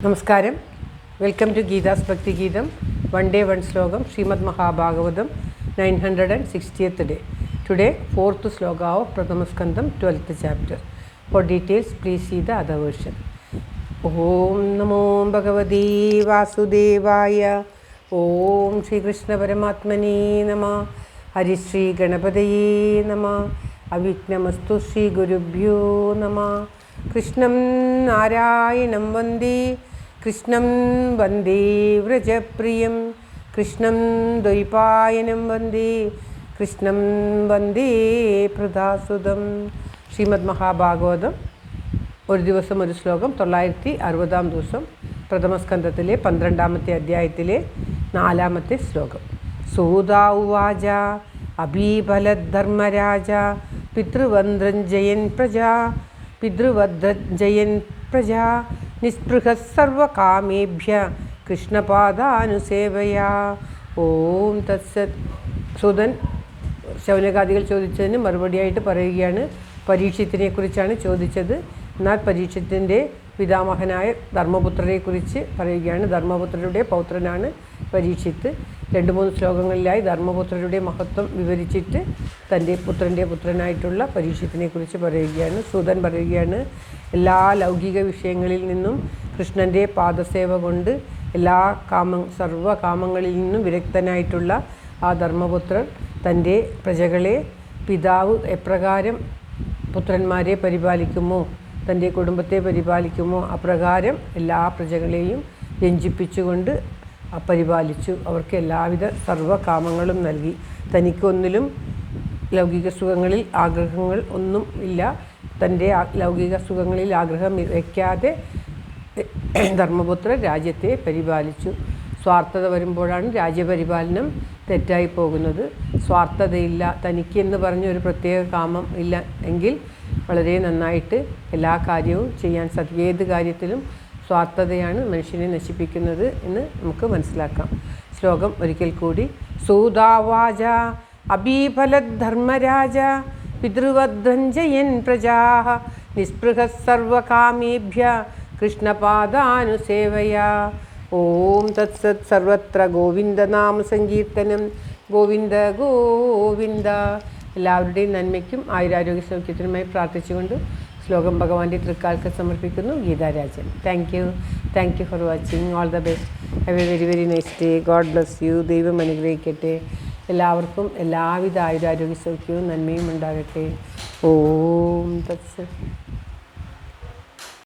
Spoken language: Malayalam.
Namaskaram. Welcome to Geeta's Bhakti Geetam. One day, one slogam, Srimad Mahabhagavatam, 960th day. Today, 4th sloka of Prathamaskandam, 12th chapter. For details, please see the other version. Om Namo Bhagavati Vasudevaya. Om Shri Krishna Paramatmani Nama. Hari Shri Ganapadaye Nama. Aviknamastu Shri Gurubhyo Nama. Krishnam Narayanam Vande. Krishnam Vande Vrajapriyam. Krishnam Dvaipayanam Vande. Krishnam Vande Pradhasudam. Srimad Mahabhagavatam. ഒരു ദിവസം ഒരു ശ്ലോകം 960 ദിവസം പ്രഥമസ്കന്ധത്തിലെ 12ാമത്തെ അധ്യായത്തിലെ 4ാമത്തെ ശ്ലോകം. സൂതാ ഉവാച അബീബലധർമ്മരാജ പിതൃവന്ദ്രഞ്ജയൻ പ്രജാ നിസ്പൃഹ സർവകാമേഭ്യ കൃഷ്ണപാദാനുസേവയാ. ഓം തത്സത്. സൂതൻ ശൗനകാദികൾ ചോദിച്ചതിന് മറുപടിയായിട്ട് പറയുകയാണ്. പരീക്ഷിത്തിനെക്കുറിച്ചാണ് ചോദിച്ചത്. എന്നാൽ പരീക്ഷത്തിൻ്റെ പിതാമഹനായ ധർമ്മപുത്രരെക്കുറിച്ച് പറയുകയാണ്. ധർമ്മപുത്രരുടെ പൗത്രനാണ് പരീക്ഷിത്ത്. 2-3 ശ്ലോകങ്ങളിലായി ധർമ്മപുത്രരുടെ മഹത്വം വിവരിച്ചിട്ട് തൻ്റെ പുത്രനായിട്ടുള്ള പരീക്ഷത്തിനെക്കുറിച്ച് പറയുകയാണ്. സൂതൻ പറയുകയാണ്, എല്ലാ ലൗകിക വിഷയങ്ങളിൽ നിന്നും കൃഷ്ണൻ്റെ പാദസേവ കൊണ്ട് എല്ലാ സർവ്വകാമങ്ങളിൽ നിന്നും വിരക്തനായിട്ടുള്ള ആ ധർമ്മപുത്രൻ തൻ്റെ പ്രജകളെ പിതാവ് എപ്രകാരം പുത്രന്മാരെ പരിപാലിക്കുമോ, തൻ്റെ കുടുംബത്തെ പരിപാലിക്കുമോ, അപ്രകാരം എല്ലാ പ്രജകളെയും രഞ്ജിപ്പിച്ചുകൊണ്ട് പരിപാലിച്ചു. അവർക്ക് എല്ലാവിധ സർവ്വകാമങ്ങളും നൽകി. തനിക്കൊന്നിലും ലൗകിക സുഖങ്ങളിൽ ആഗ്രഹങ്ങൾ ഒന്നും ഇല്ല. തൻ്റെ ലൗകിക സുഖങ്ങളിൽ ആഗ്രഹം വയ്ക്കാതെ ധർമ്മപുത്രൻ രാജ്യത്തെ പരിപാലിച്ചു. സ്വാർത്ഥത വരുമ്പോഴാണ് രാജ്യപരിപാലനം തെറ്റായി പോകുന്നത്. സ്വാർത്ഥതയില്ല, തനിക്ക് എന്ന് പറഞ്ഞ ഒരു പ്രത്യേക കാമം ഇല്ല എങ്കിൽ വളരെ നന്നായിട്ട് എല്ലാ കാര്യവും ചെയ്യാൻ സാധിക്കും. ഏത് കാര്യത്തിലും സ്വാർത്ഥതയാണ് മനുഷ്യനെ നശിപ്പിക്കുന്നത് എന്ന് നമുക്ക് മനസ്സിലാക്കാം. ശ്ലോകം ഒരിക്കൽ കൂടി. സൂതാവാച അബീഫലധർമ്മരാജ പിതൃവദ്രഞ്ജയൻ പ്രജാ നിസ്പൃഹ സർവകാമേഭ്യ കൃഷ്ണപാദാനുസേവയാ. ഓം തത്സത്. സർവത്ര ഗോവിന്ദനാമ സങ്കീർത്തനം. ഗോവിന്ദ ഗോവിന്ദ. എല്ലാവരുടെയും നന്മയ്ക്കും ആയുരാരോഗ്യ സൗഖ്യത്തിനുമായി പ്രാർത്ഥിച്ചുകൊണ്ട് ശ്ലോകം ഭഗവാന്റെ തൃക്കാൽക്ക് സമർപ്പിക്കുന്നു. Geetha Rajan. Thank you for watching. All the best. Have A very very nice day. God bless you. ദൈവം അനുഗ്രഹിക്കട്ടെ. എല്ലാവർക്കും എല്ലാവിധ ആയുരാരോഗ്യ സൗഖ്യവും നന്മയും ഉണ്ടാകട്ടെ. ഓം തത്സത്.